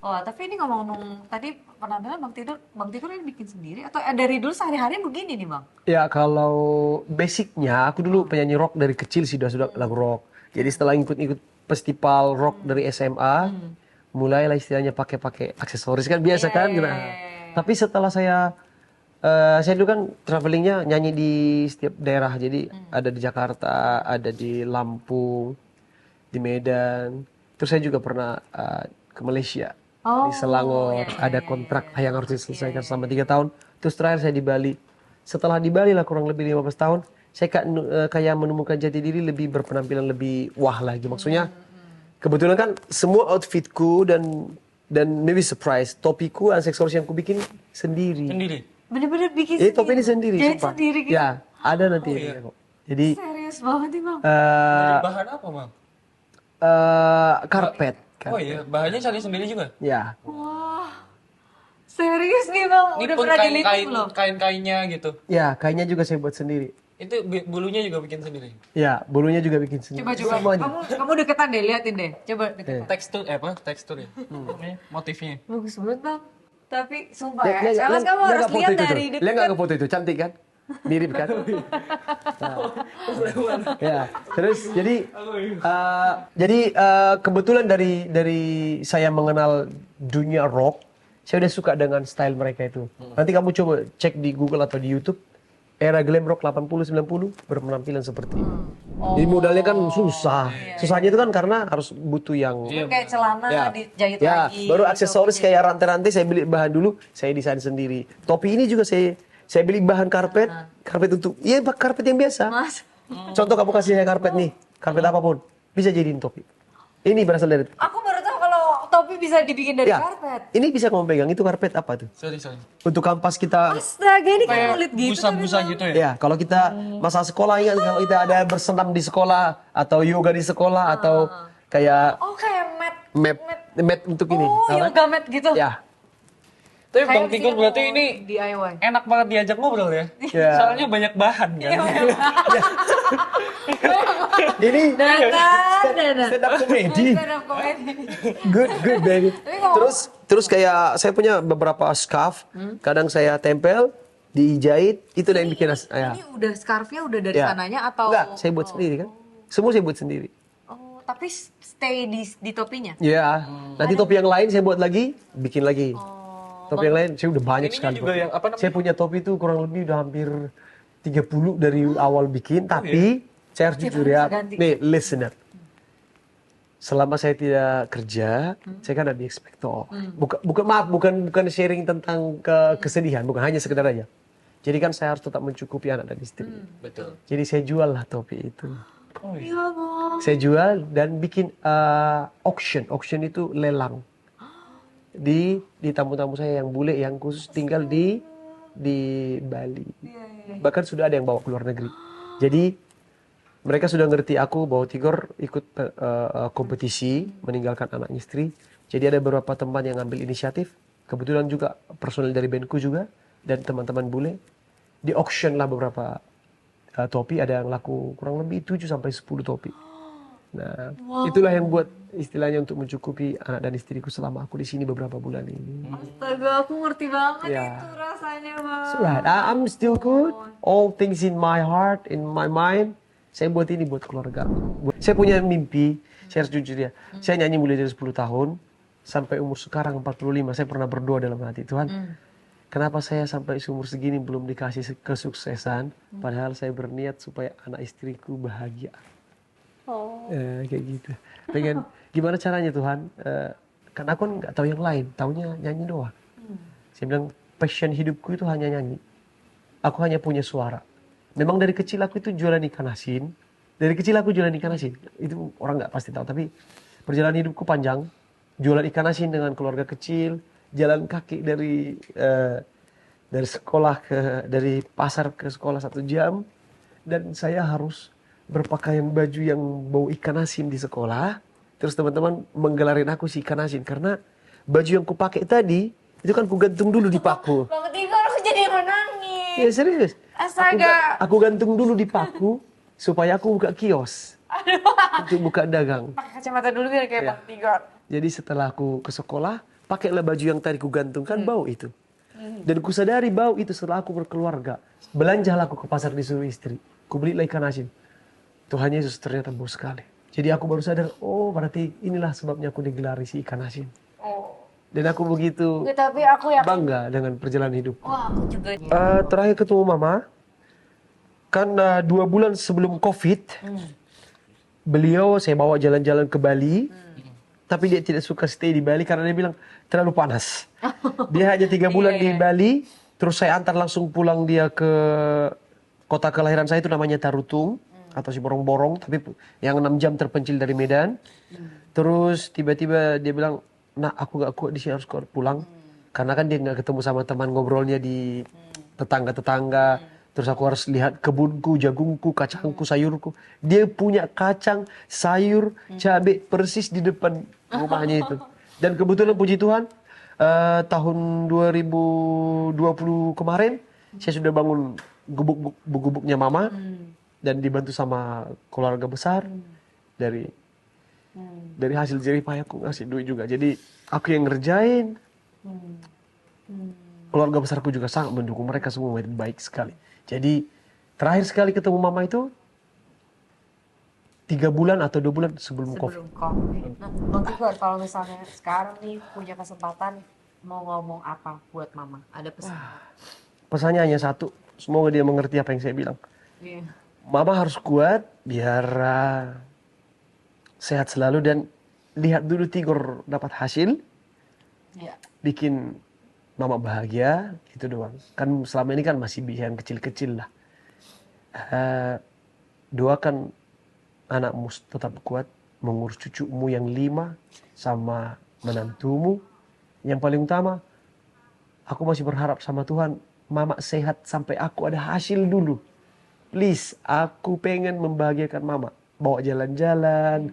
Wah, tapi ini ngomong-ngomong tadi penampilan Bang Tigor ini bikin sendiri atau dari dulu sehari-hari begini nih Bang? Ya kalau basicnya aku dulu penyanyi rock dari kecil sih sudah lagu rock. Jadi setelah ikut-ikut festival rock dari SMA, mulailah istilahnya pakai aksesoris kan biasa Iya, kan. iya, Gitu. iya, iya. Tapi setelah saya dulu kan travelingnya nyanyi di setiap daerah. Jadi ada di Jakarta, ada di Lampung, di Medan. Terus saya juga pernah ke Malaysia. Di Oh, Selangor iya, iya, ada iya, kontrak iya, yang iya. harus Iya, diselesaikan iya. selama 3 tahun. Terus terakhir saya di Bali. Setelah di Bali lah kurang lebih 15 tahun, saya kayak menemukan jati diri lebih berpenampilan lebih wah lagi. Maksudnya kebetulan kan semua outfitku dan maybe surprise topiku aksesoris yang ku bikin sendiri. Sendiri. Bener-bener bikin Topi ini sendiri? sendiri, Jahit sumpah. sendiri gitu? Ya, ada nanti. Oh, iya. kok. Jadi Serius banget nih Bang? Dari eh bahan apa, Bang? karpet. Oh iya, bahannya cari sendiri juga. Ya, Wah, serius nih Bang? Ini Udah pun pernah dilihat kain-kain belum? kain-kainnya gitu. ya, kayaknya juga saya buat sendiri. Itu bulunya juga bikin sendiri. Ya, bulunya juga bikin sendiri. Coba. Semuanya. Kamu deketan deh, liatin deh. Coba deketan. Tekstur apa? Tekstur ya. Namanya motifnya. Bagus banget Bang. Tapi sumpah Lihat, ya, lihat, Charles lihat, kamu lihat harus nggak foto lihat itu tuh? dari Lihat dekat. nggak ke foto itu? Cantik kan? Mirip kan? Ya, terus jadi kebetulan dari saya mengenal dunia rock, saya udah suka dengan style mereka itu. Nanti kamu coba cek di Google atau di YouTube, era glam rock 80-90 berpenampilan seperti ini. Jadi modalnya kan susah. Susahnya itu kan karena harus butuh yang Kayak celana dijahit ya, lagi. baru gitu. aksesoris kayak rantai-rantai saya beli bahan dulu, saya desain sendiri. Topi ini juga saya beli bahan karpet untuk karpet yang biasa. Mas, Contoh kamu kasih saya karpet nih, karpet apapun bisa jadiin topi. Ini berasal dari aku baru tahu kalau topi bisa dibikin dari ya. karpet. Ini bisa kamu pegang, itu karpet apa tuh? Sorry. Untuk kampas kita. Astaga, ini kayak Kayak kulit gitu. busa-busa gitu ya. Ya, kalau kita masa sekolah ingat kalau kita ada bersenam di sekolah atau yoga di sekolah atau kayak Oh, kayak mat. mat untuk ini. Oh, tahu kan? yoga mat gitu. Ya. Tapi Kayak Bang Tigor sih berarti mau ini DIY. enak banget diajak ngobrol ya. Ya. Soalnya banyak bahan kan. Ini Dadah. stand up comedy. Stand up comedy. Good baby. Tapi ngomong- Terus kayak saya punya beberapa scarf, kadang saya tempel, dijahit, itu yang bikin ya. Ini udah scarfnya udah dari Ya. sananya atau? Enggak, saya buat sendiri kan. Semua saya buat sendiri. Oh, tapi stay di topinya. Ya, nanti topi yang lain saya buat lagi, bikin lagi. Topi yang lain saya udah banyak Ininya sekali. juga topi. yang apa namanya? Saya punya topi itu kurang lebih udah hampir 30 dari awal bikin, tapi saya harus jujur ya. bisa ganti. Nih, listener. Selama saya tidak kerja, saya kan ada di Expecto. Bukan sharing tentang kesedihan, bukan hanya sekedar aja. Jadi kan saya harus tetap mencukupi anak dan istri. Betul. Jadi saya jual lah topi itu. Iya, Bang. Saya jual dan bikin auction. Auction itu lelang. Di tamu-tamu saya yang bule yang khusus tinggal di Bali. Bahkan sudah ada yang bawa ke luar negeri. Jadi mereka sudah ngerti aku bahwa Tigor ikut kompetisi meninggalkan anak istri. Jadi ada beberapa teman yang ngambil inisiatif. Kebetulan juga personel dari bandku juga dan teman-teman bule di auction lah beberapa topi, ada yang laku kurang lebih 7 sampai 10 topi. Nah, itulah yang buat istilahnya untuk mencukupi anak dan istriku selama aku di sini beberapa bulan ini. Astaga, aku ngerti banget Ya. itu rasanya, Bang. So, I'm still good. All things in my heart, in my mind. Saya buat ini buat keluarga. Saya punya mimpi, saya harus jujur ya. Saya nyanyi mulai dari 10 tahun sampai umur sekarang 45. Saya pernah berdoa dalam hati, Tuhan, kenapa saya sampai umur segini belum dikasih kesuksesan, padahal saya berniat supaya anak istriku bahagia. Kayak gitu. Pengen gimana caranya Tuhan? Karena aku nggak tahu yang lain, taunya nyanyi doang. Saya bilang passion hidupku itu hanya nyanyi. Aku hanya punya suara. Memang dari kecil aku itu jualan ikan asin. Dari kecil aku jualan ikan asin. Itu orang nggak pasti tahu, tapi perjalanan hidupku panjang. Jualan ikan asin dengan keluarga kecil, jalan kaki dari sekolah dari pasar ke sekolah 1 jam, dan saya harus berpakaian baju yang bau ikan asin di sekolah. Terus teman-teman menggelarin aku si ikan asin karena baju yang kupakai tadi itu kan kugantung dulu di paku. Bang Tigor, aku jadi menangis. Ya serius. Astaga. Aku gantung dulu di paku supaya aku buka kios. Untuk buka dagang. Pakai kacamata dulu biar kayak Ya. Bang Tigor. Jadi setelah aku ke sekolah, pakailah baju yang tadi ku gantungkan, bau itu. Dan ku sadari bau itu setelah aku berkeluarga. Belanjalah aku ke pasar disuruh istri. Ku belilah ikan asin. Tuhan Yesus ternyata bau sekali. Jadi aku baru sadar, oh berarti inilah sebabnya aku digelari si ikan asin. Oh. Dan aku begitu Nggak, tapi aku yakin. bangga dengan perjalanan hidup. Wah, aku juga. Terakhir ketemu mama, kan 2 bulan sebelum COVID, beliau saya bawa jalan-jalan ke Bali, tapi dia tidak suka stay di Bali karena dia bilang terlalu panas. Dia hanya 3 bulan di Bali, terus saya antar langsung pulang dia ke kota kelahiran saya itu namanya Tarutung, atau si Borong-Borong, tapi yang 6 jam terpencil dari Medan. Terus tiba-tiba dia bilang, nah aku gak kuat di sini, harus pulang. Karena kan dia gak ketemu sama teman ngobrolnya di tetangga-tetangga. Terus aku harus lihat kebunku, jagungku, kacangku, sayurku. Dia punya kacang, sayur, cabai persis di depan rumahnya itu. Dan kebetulan puji Tuhan, tahun 2020 kemarin, saya sudah bangun gubuknya mama. Dan dibantu sama keluarga besar. Dari hasil jerih payahku ngasih duit juga. Jadi aku yang ngerjain. Keluarga besarku juga sangat mendukung, mereka semua baik sekali. Jadi terakhir sekali ketemu mama itu 3 bulan atau 2 bulan sebelum COVID. Sebelum COVID. Nah, Bang Tigor, kalau misalnya sekarang nih punya kesempatan mau ngomong apa buat mama? Ada pesan? Pesannya hanya satu, semoga dia mengerti apa yang saya bilang. Iya. Mama harus kuat biar sehat selalu dan lihat dulu Tigor dapat hasil, Iya. bikin mama bahagia, itu doang. Kan selama ini kan masih yang kecil-kecil lah. Doakan anakmu tetap kuat, mengurus cucumu yang 5 sama menantumu. Yang paling utama, aku masih berharap sama Tuhan, mama sehat sampai aku ada hasil dulu. Please, aku pengen membahagiakan mama. Bawa jalan-jalan,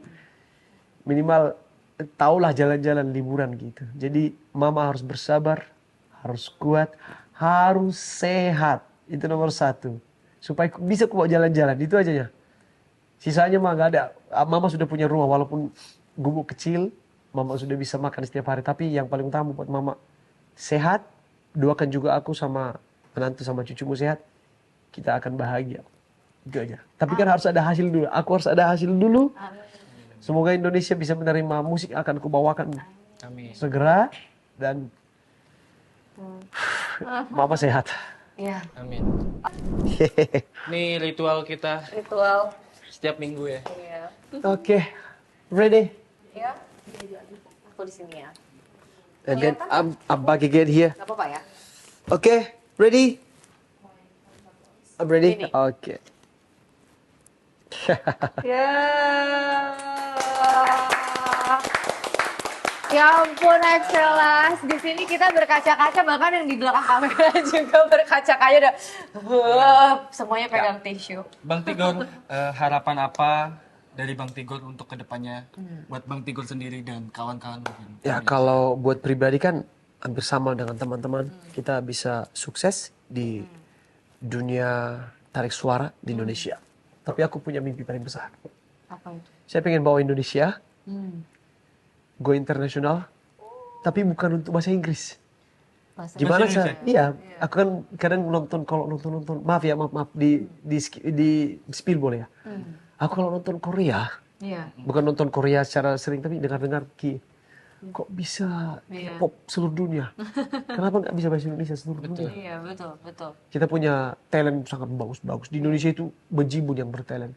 minimal taulah jalan-jalan liburan gitu. Jadi mama harus bersabar, harus kuat, harus sehat. Itu nomor 1. Supaya bisa bawa jalan-jalan, itu aja ya. Sisanya mah gak ada. Mama sudah punya rumah, walaupun gubuk kecil, mama sudah bisa makan setiap hari. Tapi yang paling utama buat mama sehat, doakan juga aku sama menantu sama cucumu sehat, kita akan bahagia. Itu aja. Tapi kan harus ada hasil dulu. Aku harus ada hasil dulu. Semoga Indonesia bisa menerima musik akan kubawakan Amin. segera dan mama sehat. Iya. Amin. Ini ritual kita Ritual. setiap minggu ya. Iya. Oke, ready? Ya. Aku di sini ya. And then I'm back again here. Gak apa-apa ya. Okay, ready? I'm ready? Ready. Okay. Ya. Ya ampun, Excelas. Di sini kita berkaca-kaca, bahkan yang di belakang kamera juga berkaca-kaca. Semuanya pegang tisu. Bang Tigor, harapan apa dari Bang Tigor untuk kedepannya buat Bang Tigor sendiri dan kawan-kawan mungkin? Ya kalau buat pribadi kan hampir sama dengan teman-teman. Kita bisa sukses di dunia tarik suara di Indonesia. Tapi aku punya mimpi paling besar. Apa itu? Saya pengen bawa Indonesia go internasional, tapi bukan untuk bahasa Inggris. Bahasa Gimana Indonesia? saya? Iya, aku kan kadang kalau nonton maaf ya, maaf di spill boleh ya. Aku kalau nonton Korea, Iya. bukan nonton Korea secara sering tapi dengar kok bisa Iya. pop seluruh dunia? Kenapa nggak bisa bahasa Indonesia seluruh dunia? Iya, betul. Kita punya talent sangat bagus-bagus. Di Indonesia itu bejibun yang bertalent.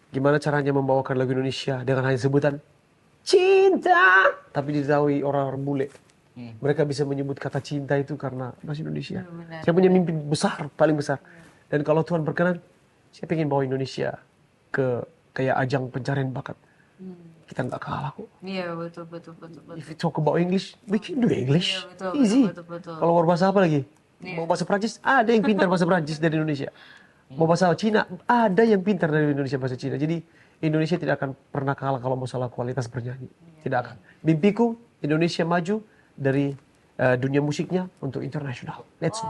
Gimana caranya membawakan lagu Indonesia dengan hanya sebutan cinta, tapi diketahui orang-orang bule. Mereka bisa menyebut kata cinta itu karena bahasa Indonesia. Benar. Saya punya mimpi besar, paling besar. Dan kalau Tuhan berkenan, saya pengen bawa Indonesia ke kayak ajang pencarian bakat. Kita nggak kalah kok. Iya, betul. If you talk about English, we can do English. Iya, betul, Easy. betul. Kalau mau bahasa apa lagi? Iya. Mau bahasa Prancis? Ada yang pintar bahasa Prancis dari Indonesia. Mau bahasa Cina? Ada yang pintar dari Indonesia bahasa Cina. Jadi Indonesia tidak akan pernah kalah kalau masalah kualitas bernyanyi. Tidak akan. Mimpiku Indonesia maju dari dunia musiknya untuk internasional. Let's go.